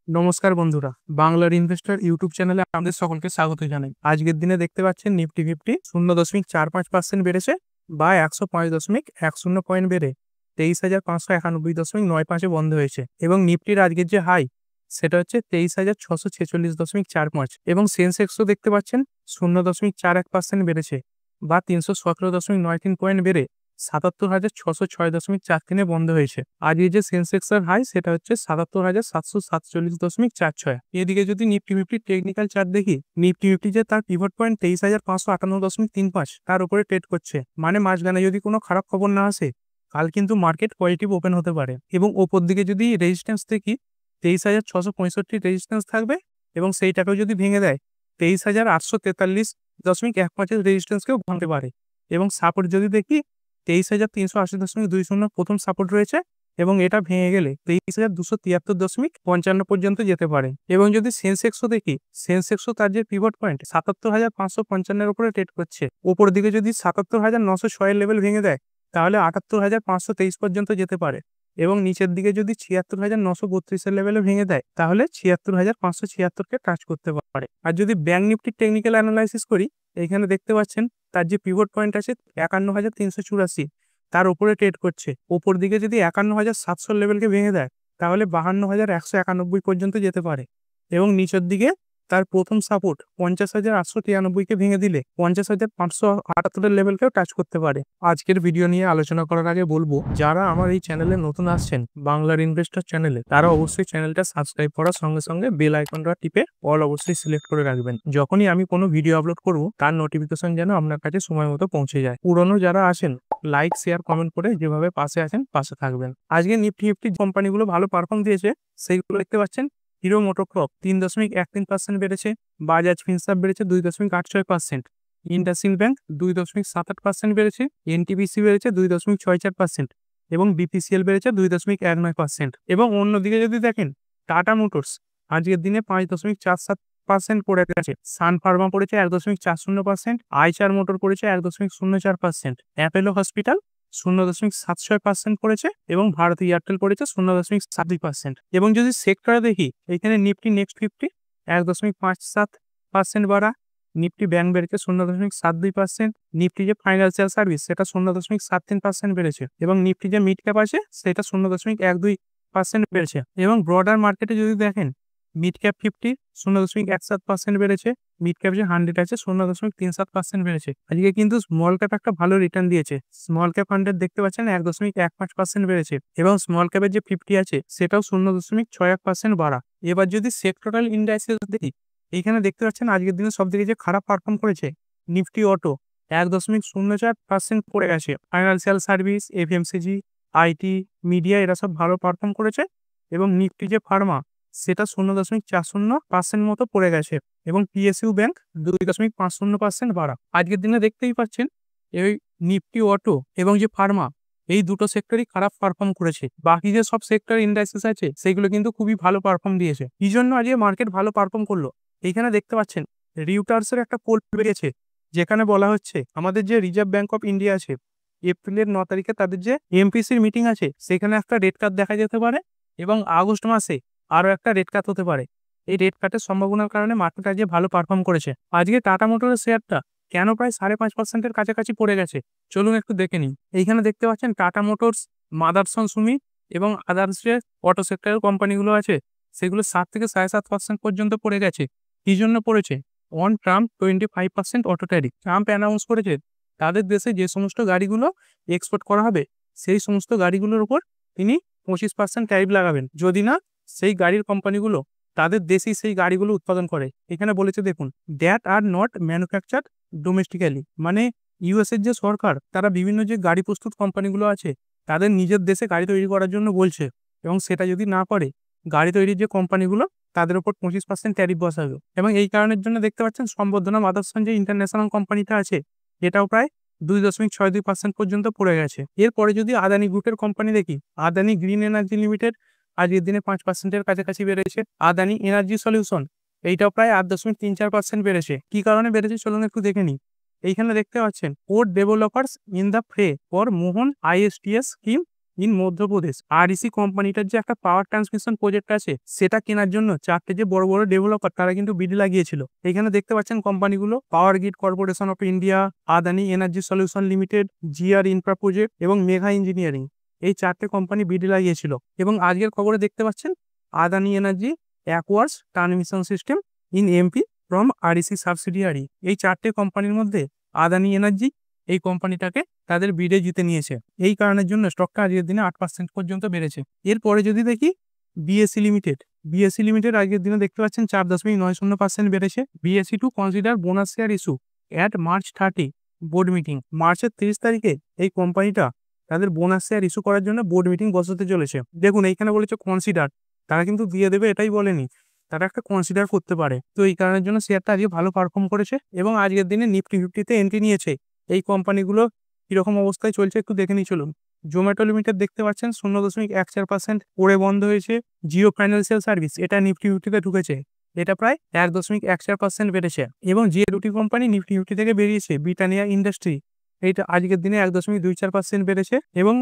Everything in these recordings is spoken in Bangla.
নমস্কার বন্ধুরা, বাংলার ইনভেস্টর ইউটিউব চ্যানেলে আমাদের সকলকে স্বাগত জানাই। আজকের দিনে দেখতে পাচ্ছেন নিফটি ফিফটি 0.45% বেড়েছে বা 105.10 পয়েন্ট বেড়ে 23,591.95 বন্ধ হয়েছে। এবং নিফটির আজকের যে হাই সেটা হচ্ছে 23,646.45 এবং সেন্সেক্সও দেখতে পাচ্ছেন 0.41% বেড়েছে বা 317.93 পয়েন্ট বেড়ে 77,606.43 বন্ধ হয়েছে। আজকে যে সেন্সেক্সের হাই সেটা হচ্ছে 77,747.46। এদিকে যদি নিফটি ফিফটি টেকনিক্যাল চার্ট দেখি, নিফটি ফিফটি যে তার পিভট পয়েন্ট 23,558.35 তার উপরে ট্রেড করছে, মানে মাঝখানে যদি কোনো খারাপ খবর না আসে কাল কিন্তু মার্কেট পজিটিভ ওপেন হতে পারে। এবং ওপর দিকে যদি রেজিস্ট্যান্স দেখি 23,665 রেজিস্ট্যান্স থাকবে এবং সেইটাকেও যদি ভেঙে দেয় 23,843.15 রেজিস্ট্যান্সকেও ভাঙতে পারে। এবং সাপোর্ট যদি দেখি 23,380.20 প্রথম সাপোর্ট রয়েছে এবং এটা ভেঙে গেলে 23,273.55 পর্যন্ত যেতে পারে। এবং যদি সেন্সেক্সও দেখি, সেন্সেক্সও তার যে পিভট পয়েন্ট 77,555 উপরে ট্রেড করছে, ওপর দিকে যদি 77,906 লেভেল ভেঙে দেয় তাহলে 78,523 পর্যন্ত যেতে পারে। এবং নিচের দিকে যদি 76,932 লেভেলে ভেঙে দেয় তাহলে 76,576-কে টাচ করতে পারে। আর যদি ব্যাংক নিফটির টেকনিক্যাল অ্যানালাইসিস করি, এখানে দেখতে পাচ্ছেন তার যে পিভট পয়েন্ট আছে 51,384, তার উপরে ট্রেড করছে। ওপর দিকে যদি 51,700 লেভেলকে ভেঙে দেয় তাহলে 52,191 পর্যন্ত যেতে পারে। এবং নিচের দিকে তার প্রথম সাপোর্ট 50,893-কে ভেঙে দিলে 50,578 লেভেলকেও টাচ করতে পারে। আজকের ভিডিও নিয়ে আলোচনা করার আগে বলবো, যারা আমার এই চ্যানেলে নতুন আসছেন, বাংলার ইনভেস্টর চ্যানেলে, তারা অবশ্যই চ্যানেলটা সাবস্ক্রাইব করার সঙ্গে সঙ্গে বেল আইকনটা টিপে অল অবশ্যই সিলেক্ট করে রাখবেন। যখনই আমি কোনো ভিডিও আপলোড করব তার নোটিফিকেশন যেন আপনার কাছে সময় মতো পৌঁছে যায়। পুরনো যারা আছেন লাইক, শেয়ার, কমেন্ট করে যেভাবে পাশে আছেন পাশে থাকবেন। আজকে নিফটি ফিফটি কোম্পানিগুলো ভালো পারফর্ম দিয়েছে, সেইগুলো দেখতে পাচ্ছেন। হিরো মোটোকর্প 3.13% বেড়েছে, বাজাজ ফিনসার্ভ বেড়েছে 2.86%, ইন্ডাসইন্ড ব্যাংক 2.78% বেড়েছে, এনটিপিসি বেড়েছে 2.64% এবং বিপিসিএল বেড়েছে 2.19%। এবং অন্যদিকে যদি দেখেন, টাটা মোটরস আজকের দিনে 5.47% পড়ে গেছে, সান ফার্মা পড়েছে 1.40%, আইচার মোটর পড়েছে 1.04%, অ্যাপেলো হসপিটাল 0.76% পড়েছে এবং ভারতী এয়ারটেল পড়েছে 0.72%। এবং যদি সেক্টরে দেখি, এখানে নিফটি নেক্সট 50 1.57% বাড়া, নিফটি ব্যাংক বেড়েছে 0.72%, নিফটি যে ফাইন্যান্সিয়াল সার্ভিস সেটা 0.73% বেড়েছে এবং নিফটি যে মিড ক্যাপ আছে সেটা 0.12% বেড়েছে। এবং ব্রডার মার্কেটে যদি দেখেন, মিড ক্যাপ 50 0.17% বেড়েছে, মিড ক্যাপ যে 100 আছে 0.37% বেড়েছে। আজকে কিন্তু স্মল ক্যাপ একটা ভালো রিটার্ন দিয়েছে, স্মল ক্যাপ 100 দেখতে পাচ্ছেন 1.15% বেড়েছে এবং স্মল ক্যাপের যে 50 আছে সেটাও 0.61% বাড়া। এবার যদি সেক্টরাল ইন্ডাইসেস দেখি, এইখানে দেখতে পাচ্ছেন আজকের দিনে সব থেকে যে খারাপ পারফর্ম করেছে নিফটি অটো 1.04% পড়ে গেছে। Financial service, FMCG, IT, media এরা সব ভালো পারফর্ম করেছে এবং নিফটি যে ফার্মা সেটা 0.40% মতো পড়ে গেছে এবং পিএসইউ ব্যাংক 2.50% বাড়া। আজকের দিনে দেখতেই পাচ্ছেন এই নিফটি অটো এবং যে ফার্মা এই দুটো সেক্টরই খারাপ পারফর্ম করেছে। বাকি যে সব সেক্টর ইন্ডাইসেস আছে সেগুলো কিন্তু খুবই ভালো পারফর্ম দিয়েছে। এই জন্য আজকে মার্কেট ভালো পারফর্ম করলো। এইখানে দেখতে পাচ্ছেন রিউটার্সের একটা পোল বেরিয়েছে, যেখানে বলা হচ্ছে আমাদের যে রিজার্ভ ব্যাংক অফ ইন্ডিয়া আছে, এপ্রিলের 9 তারিখে তাদের যে এমপিসির মিটিং আছে সেখানে একটা রেট কাট দেখা যেতে পারে এবং আগস্ট মাসে আরও একটা রেট কাট হতে পারে। এই রেট কাটের সম্ভাবনার কারণে মার্কেট আজকে ভালো পারফর্ম করেছে। আজকে টাটা মোটরের শেয়ারটা কেন প্রায় 5.5%-এর কাছাকাছি পড়ে গেছে চলুন একটু দেখে নিই। এইখানে দেখতে পাচ্ছেন টাটা মোটরস, মাদারসন সুমি এবং আদার্স যে অটো সেক্টরের কোম্পানিগুলো আছে সেগুলো 7 থেকে 7.5% পর্যন্ত পড়ে গেছে। কি জন্য পড়েছে? On Trump 25% auto tariff Trump announce করেছে তাদের দেশে যে সমস্ত গাড়িগুলো এক্সপোর্ট করা হবে সেই সমস্ত গাড়িগুলোর উপর তিনি 25% ট্যারিফ লাগাবেন, যদি না সেই গাড়ির কোম্পানিগুলো তাদের দেশেই সেই গাড়িগুলো উৎপাদন করে। এখানে বলেছে দেখুন, that are not manufactured domestically, মানে ইউএসএর যে সরকার তারা বিভিন্ন যে গাড়ি প্রস্তুত কোম্পানিগুলো আছে তাদের নিজের দেশে গাড়ি তৈরি করার জন্য বলছে এবং সেটা যদি না করে গাড়ি তৈরির যে কোম্পানিগুলো তাদের উপর 25% ট্যারিফ বসাবে। এবং এই কারণের জন্য দেখতে পাচ্ছেন সম্বর্ধনা মাদারসন যে ইন্টারন্যাশনাল কোম্পানিটা আছে এটাও প্রায় 2.62% পর্যন্ত পড়ে গেছে। এরপরে যদি আদানি গ্রুপের কোম্পানি দেখি, আদানি গ্রিন এনার্জি লিমিটেড আজকের দিনে 5%-এর কাছাকাছি বেড়েছে। আদানি এনার্জি সলিউশন এইটাও প্রায় 8.34% বেড়েছে। কি কারণে বেড়েছে চলুন একটু দেখে নিই। এইখানে দেখতে পাচ্ছেন port developers in the Fry for Mohan আইএসটিএস scheme in Madhya Pradesh. REC কোম্পানিটার যে একটা পাওয়ার ট্রান্সমিশন প্রজেক্ট আছে সেটা কেনার জন্য 4টে যে বড় বড় ডেভেলপার তারা কিন্তু বিডি লাগিয়েছিল। এখানে দেখতে পাচ্ছেন কোম্পানিগুলো power grid corporation of India, Adani energy solution limited, GR infra project এবং মেঘা ইঞ্জিনিয়ারিং, এই 4টে কোম্পানি বিডি লাগিয়েছিল। এবং আজকের খবরে দেখতে পাচ্ছেন Adani energy acquires transmission system in MP from REC subsidiary. এই 4টে কোম্পানির মধ্যে আদানি এনার্জি এই কোম্পানিটাকে তাদের বিডে জিতে নিয়েছে। এই কারণের জন্য স্টকটা আজকের দিনে 8% পর্যন্ত বেড়েছে। এরপরে যদি দেখি বিএসসি লিমিটেড, বিএসসি লিমিটেড আজকের দিনে দেখতে পাচ্ছেন 4.90% বেড়েছে। BSc two consider bonus share issue at March 30 board meeting. মার্চের 30 তারিখে এই কোম্পানিটা তাদের বোনাস শেয়ার ইস্যু করার জন্য বোর্ড মিটিং বসাতে চলেছে। দেখুন এইখানে বলেছে কনসিডার, তারা কিন্তু দিয়ে দেবে এটাই বলেনি, তারা একটা কনসিডার করতে পারে। তো এই কারণের জন্য শেয়ারটা আজকে ভালো পারফর্ম করেছে এবং আজকের দিনে নিফটি 50-তে এন্ট্রি নিয়েছে। এই কোম্পানিগুলো কিরকম অবস্থায় চলছে একটু দেখে নিই চলুন। জোম্যাটো লিমিটেড দেখতে পাচ্ছেন 0.14% পড়ে বন্ধ হয়েছে। জিও ফাইন্যান্সিয়াল সার্ভিস এটা নিফটি 50-তে ঢুকেছে, এটা প্রায় 1.14% বেড়েছে। এবং যে দুটি কোম্পানি নিফটি 50 থেকে বেরিয়েছে, ব্রিটানিয়া ইন্ডাস্ট্রি এইটা আজকের দিনে 1.24% বেড়েছে। এবং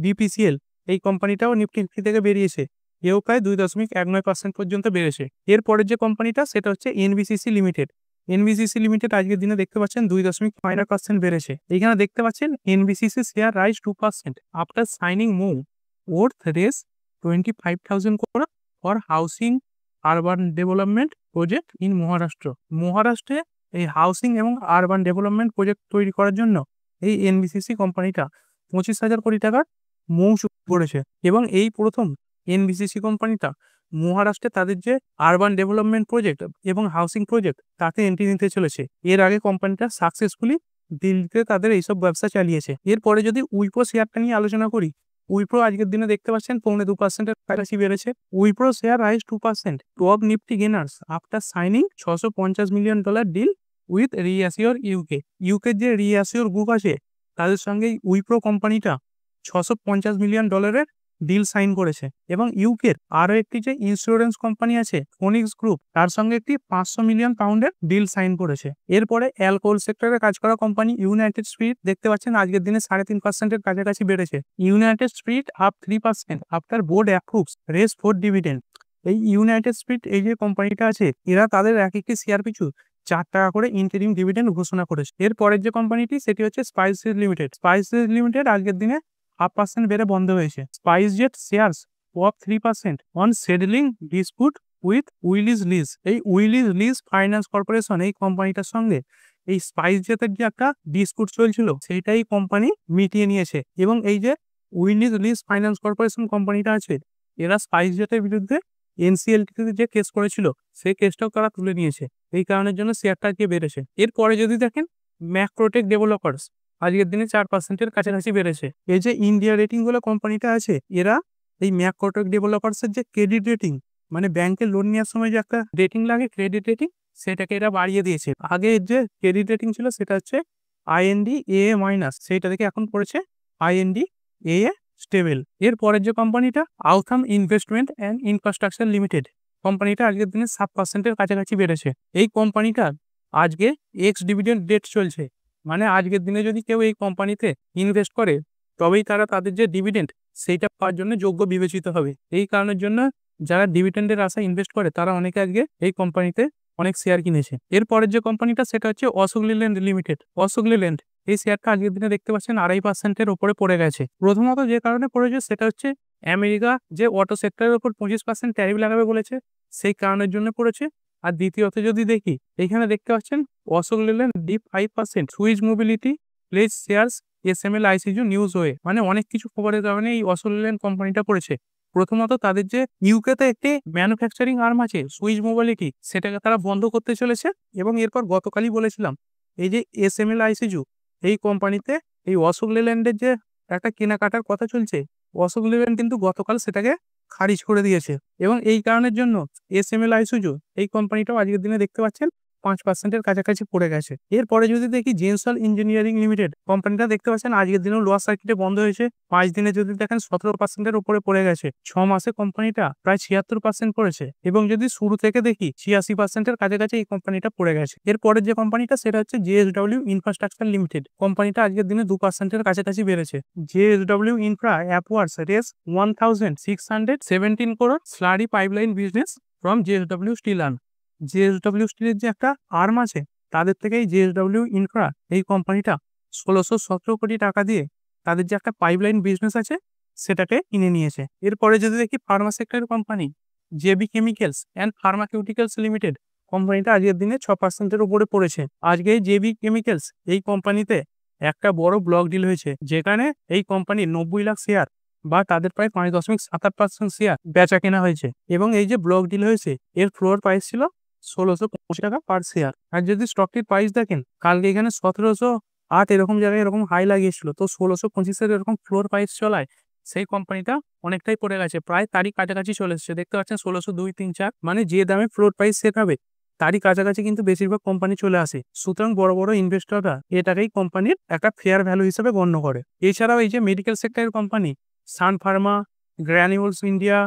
বিপিসিএল এই কোম্পানিটাও নিফটি 50 থেকে বেরিয়েছে, এও প্রায় 2.19% পর্যন্ত বেড়েছে। এরপরের যে কোম্পানিটা সেটা হচ্ছে এনবিসিসি লিমিটেড। এনবিসিসি লিমিটেড আজকের দিনে দেখতে পাচ্ছেন 2.5% বেড়েছে। এখানে দেখতে পাচ্ছেন NBCC share rise 2% after signing move worth race 25,000 crore for housing urban development project in Maharashtra. মহারাষ্ট্রে এই হাউসিং এবং আরবান ডেভেলপমেন্ট প্রজেক্ট তৈরি করার জন্য এই এনবিসিসি কোম্পানিটা 25,000 কোটি টাকার মৌসুম করেছে। এবং এই প্রথম এনবিসিসি কোম্পানিটা মহারাষ্ট্রে তাদের যে আরবান ডেভেলপমেন্ট প্রজেক্ট এবং হাউসিং প্রজেক্ট তাতে এন্ট্রি নিতে চলেছে। এর আগে কোম্পানিটা সাকসেসফুলি দিল্লিতে তাদের এইসব ব্যবসা চালিয়েছে। এরপরে যদি উইপ্রো শেয়ারটা নিয়ে আলোচনা করি, উইপ্রো আজকের দিনে দেখতে পাচ্ছেন 2.25% কাছাকাছি বেড়েছে। Wipro share rise 2%। Top Nifty gainers after signing $650 million deal with ReAssure UK. ইউকের যে রিঅ্যাসিওর গ্রুপ আছে তাদের সঙ্গে উইপ্রো কোম্পানিটা $650 মিলিয়ন ডিল সাইন করেছে। এবং ইউকের আরো একটি যে ইন্স্যুরেন্স কোম্পানি আছে ফোনিক্স গ্রুপ, তার সঙ্গে একটি 500 মিলিয়ন পাউন্ডের ডিল সাইন করেছে। এরপরে অ্যালকোহল সেক্টরে কাজ করা কোম্পানি ইউনাইটেড স্পিরিট দেখতে পাচ্ছেন আজকের দিনে 3.5%-এর কাছাকাছি বেড়েছে। United spirit up 3% after board approves race for dividend. এই ইউনাইটেড স্পিরিট এই যে কোম্পানিটা আছে এরা তাদের এক একটি শেয়ার পিছু 4 টাকা করে ইন্টারিম ডিভিডেন্ড ঘোষণা করেছে। এরপরের যে কোম্পানিটি সেটি হচ্ছে স্পাইসজেট লিমিটেড। স্পাইসজেট লিমিটেড আজকের দিনে 0.5% বেড়ে বন্ধ হয়েছে। SpiceJet shares off 3% on settling dispute with Willis Lease. এই উইলিজ লিজ ফাইন্যান্স কর্পোরেশন এই কোম্পানিটার সঙ্গে এই স্পাইসজেটের যে একটা ডিসপুট চলছিল সেইটাই কোম্পানি মিটিয়ে নিয়েছে। এবং এই যে উইলিজ লিজ ফাইন্যান্স কর্পোরেশন কোম্পানিটা আছে এরা স্পাইসজেটের বিরুদ্ধে এনসিএলটিতে যে কেস করেছিল সেই কেসটাও তারা তুলে নিয়েছে। এই কারণের জন্য শেয়ারটা আজকে বেড়েছে। এরপরে যদি দেখেন ম্যাক্রোটেক ডেভেলপার্স আজকের দিনে 4%-এর কাছাকাছি বেড়েছে। এই যে ইন্ডিয়া রেটিং বলে কোম্পানিটা আছে এরা এই ম্যাক্রোটেক ডেভেলপার্সের যে ক্রেডিট রেটিং মানে ব্যাংকে লোন নেওয়ার সময় যে একটা রেটিং লাগে ক্রেডিট রেটিং, সেটাকে এরা বাড়িয়ে দিয়েছে। আগে যে ক্রেডিট রেটিং ছিল সেটা হচ্ছে IND AA-, সেইটা থেকে এখন পড়েছে IND AA স্টেবল। এরপরের যে কোম্পানিটা আউথাম ইনভেস্টমেন্ট অ্যান্ড ইনফ্রাস্ট্রাকচার লিমিটেড, কোম্পানিটা আজকের দিনে 7%-এর কাছাকাছি বেড়েছে। এই কোম্পানিটার আজকে এক্স ডিভিডেন্ড ডেট চলছে, মানে আজকের দিনে যদি কেউ এই কোম্পানিতে ইনভেস্ট করে তবেই তারা তাদের যে ডিভিডেন্ড সেইটা পাওয়ার জন্য যোগ্য বিবেচিত হবে। এই কারণের জন্য যারা ডিভিডেন্ডের আশায় ইনভেস্ট করে তারা অনেকে আজকে এই কোম্পানিতে অনেক শেয়ার কিনেছে। এরপরের যে কোম্পানিটা সেটা হচ্ছে অশোক লেল্যান্ড লিমিটেড। অশোক লেল্যান্ড এই শেয়ারটা আজকের দিনে দেখতে পাচ্ছেন 2.5%-এর উপরে পড়ে গেছে। প্রথমত যে কারণে পড়েছে সেটা হচ্ছে আমেরিকা যে অটো সেক্টরের উপর 25% ট্যারিফ লাগাবে বলেছে, সেই কারণের জন্য পড়েছে। আর দ্বিতীয়ত যদি দেখি এখানে দেখতে পাচ্ছেন Ashok Leyland dip 5%, Switch Mobility place shares SML ICG news way, মানে অনেক কিছু খবরের কারণে এই অশোক লেল্যান্ড কোম্পানিটা পড়েছে। প্রথমত তাদের যে ইউকেতে একটি ম্যানুফ্যাকচারিং আর্ম আছে সুইচ মোবিলিটি, সেটাকে তারা বন্ধ করতে চলেছে। এবং এরপর গতকালই বলেছিলাম এই যে SML ICG এই কোম্পানিতে এই অশোক লেল্যান্ডের যে একটা কেনাকাটার কথা চলছে, অশোক লেল্যান্ড কিন্তু গতকাল সেটাকে খারিজ করে দিয়েছে। এবং এই কারণের জন্য SML ICG এই কোম্পানিটাও আজকের দিনে দেখতে পাচ্ছেন 5%-এর কাছাকাছি পড়ে গেছে। এরপরে যদি দেখি জেনসল ইঞ্জিনিয়ারিং লিমিটেড কোম্পানিটা দেখতে পাচ্ছেন আজকের দিনেও লোয়ার সার্কিটে বন্ধ হয়েছে। 5 দিনে যদি দেখেন 17%-এর উপরে পড়ে গেছে। 6 মাসে কোম্পানিটা প্রায় 76% পড়েছে এবং যদি শুরু থেকে দেখি 86%-এর কাছাকাছি এই কোম্পানিটা পড়ে গেছে। এরপরে যে কোম্পানিটা সেটা হচ্ছে জেএসডব্লিউ ইনফ্রাস্ট্রাকচার লিমিটেড। কোম্পানিটা আজকের দিনে 2%-এর কাছাকাছি বেড়েছে। জেএসডব্লিউ ইনফ্রা অ্যাপওয়ার্ডস রেজ 1617 crore slurry pipeline business from JSW steel arm. জেএসডব্লিউ স্টিলের যে একটা আর্ম আছে তাদের থেকেই জেএসডব্লিউ ইনফ্রা এই কোম্পানিটা 1617 কোটি টাকা দিয়ে তাদের যে একটা পাইপলাইন বিজনেস আছে সেটাকে কিনে নিয়েছে। এরপরে যদি দেখি ফার্মা সেক্টরের company JB chemicals and pharmaceuticals limited কোম্পানিটা আজকের দিনে 6%-এর উপরে পড়েছে। আজকে জেবি কেমিক্যালস এই কোম্পানিতে একটা বড় ব্লক ডিল হয়েছে যেখানে এই কোম্পানির 90 লাখ শেয়ার বা তাদের প্রায় 5.78% শেয়ার বেচা কেনা হয়েছে এবং এই যে ব্লক ডিল হয়েছে এর ফ্লোর প্রাইস ছিল 1625 টাকা পার শেয়ার। আর যদি স্টকটির প্রাইস দেখেন কালকে এখানে 1708 এরকম জায়গায় এরকম হাই লাগিয়েছিল, তো 1625-এর এরকম ফ্লোর প্রাইস চলায় সেই কোম্পানিটা অনেকটাই পড়ে গেছে, প্রায় তারই কাছাকাছি চলে এসেছে। দেখতে পাচ্ছেন 1602, 3, 4 মানে যে দামে ফ্লোর প্রাইস সেট হবে তারই কাছাকাছি কিন্তু বেশিরভাগ কোম্পানি চলে আসে। সুতরাং বড় বড় ইনভেস্টররা এটাকেই কোম্পানির একটা ফেয়ার ভ্যালু হিসেবে গণ্য করে। এছাড়াও এই যে মেডিকেল সেক্টরের company Sun Pharma, Granules India,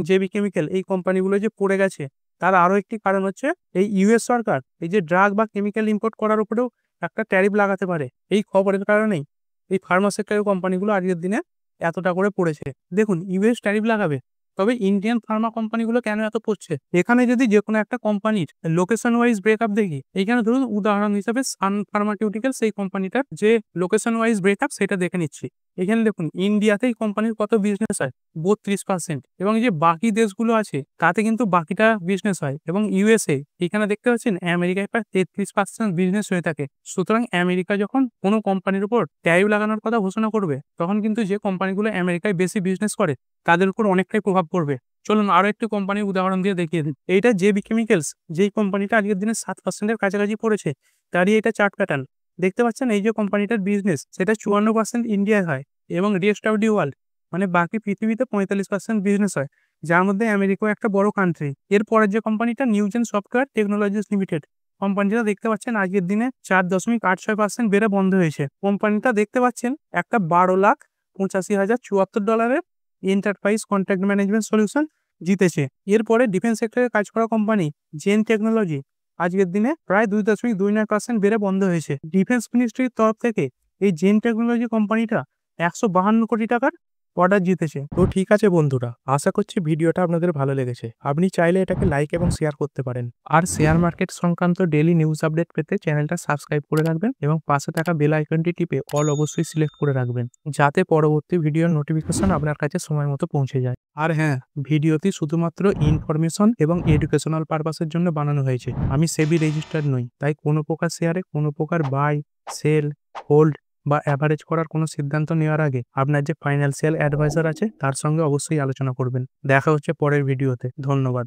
JB chemical এই কোম্পানিগুলো যে পড়ে গেছে তার আরো একটি কারণ হচ্ছে এই ইউএস সরকার এই যে ড্রাগ বা কেমিক্যাল ইম্পোর্ট করার উপরেও একটা ট্যারিফ লাগাতে পারে। এই খবরের কারণেই এই ফার্মা সেক্টরের কোম্পানিগুলো আজকের দিনে এতটা করে পড়েছে। দেখুন ইউএস ট্যারিফ লাগাবে, তবে ইন্ডিয়ান ফার্মা কোম্পানিগুলো কেন এত পড়ছে? এখানে যদি যে কোনো একটা কোম্পানির লোকেশন ওয়াইজ ব্রেকআপ দেখি, এইখানে ধরুন উদাহরণ হিসাবে সান ফার্মাকিউটিক্যালস এই কোম্পানিটার যে লোকেশন ওয়াইজ ব্রেকআপ সেটা দেখে নিচ্ছি। এখানে দেখুন ইন্ডিয়াতে এই কোম্পানির কত বিজনেস হয়, 32%, এবং যে বাকি দেশগুলো আছে তাতে কিন্তু বাকিটা বিজনেস হয়। এবং ইউএসএ এখানে দেখতে পাচ্ছেন আমেরিকায় প্রায় 33% বিজনেস হয়ে থাকে। সুতরাং আমেরিকা যখন কোনো কোম্পানির উপর ট্যারিফ লাগানোর কথা ঘোষণা করবে তখন কিন্তু যে কোম্পানিগুলো আমেরিকায় বেশি বিজনেস করে তাদের উপর অনেকটাই প্রভাব পড়বে। চলুন আরো একটি কোম্পানির উদাহরণ দিয়ে দেখিয়ে দিন। এইটা জেবি কেমিক্যালস, যেই কোম্পানিটা আজকের দিনে 7%-এর কাছাকাছি পড়েছে, তারই এটা চার্ট প্যাটার্ন। দেখতে পাচ্ছেন এই যে কোম্পানিটার বিজনেস সেটা 54% ইন্ডিয়ায় হয় এবং রেস্ট অফ দি ওয়ার্ল্ড মানে বাকি পৃথিবীতে 45% বিজনেস হয়, যার মধ্যে আমেরিকাও একটা বড় কান্ট্রি। এরপরের যে কোম্পানিটা নিউজেন সফটওয়্যার টেকনোলজিস লিমিটেড, কোম্পানিটা দেখতে পাচ্ছেন আজকের দিনে 4.86% বেড়ে বন্ধ হয়েছে। কোম্পানিটা দেখতে পাচ্ছেন একটা $12,85,074 এন্টারপ্রাইজ কন্ট্রাক্ট ম্যানেজমেন্ট সলিউশন জিতেছে। এরপরে ডিফেন্স সেক্টরে কাজ করা কোম্পানি জেন টেকনোলজি আজকের দিনে প্রায় 2.29% বেড়ে বন্ধ হয়েছে। ডিফেন্স মিনিস্ট্রির তরফ থেকে এই জেন টেকনোলজি কোম্পানিটা 152 কোটি টাকার অর্ডার জিতেছে। তো ঠিক আছে বন্ধুরা, আশা করছি ভিডিওটা আপনাদের ভালো লেগেছে। আপনি চাইলে এটাকে লাইক এবং শেয়ার করতে পারেন। আর শেয়ার মার্কেট সংক্রান্ত ডেইলি নিউজ আপডেট পেতে চ্যানেলটা সাবস্ক্রাইব করে রাখবেন এবং পাশে থাকা বেল আইকনটি টিপে অল অবশ্যই সিলেক্ট করে রাখবেন, যাতে পরবর্তী ভিডিওর নোটিফিকেশন আপনার কাছে সময় মতো পৌঁছে যায়। আর হ্যাঁ, ভিডিওটি শুধুমাত্র ইনফরমেশন এবং এডুকেশনাল পারপাসের জন্য বানানো হয়েছে। আমি সেবি রেজিস্টার্ড নই, তাই কোনো প্রকার শেয়ারে কোনো প্রকার বাই, সেল, হোল্ড বা অ্যাভারেজ করার কোনো সিদ্ধান্ত নেওয়ার আগে আপনার যে ফাইন্যান্সিয়াল অ্যাডভাইজার আছে তার সঙ্গে অবশ্যই আলোচনা করবেন। দেখা হচ্ছে পরের ভিডিওতে। ধন্যবাদ।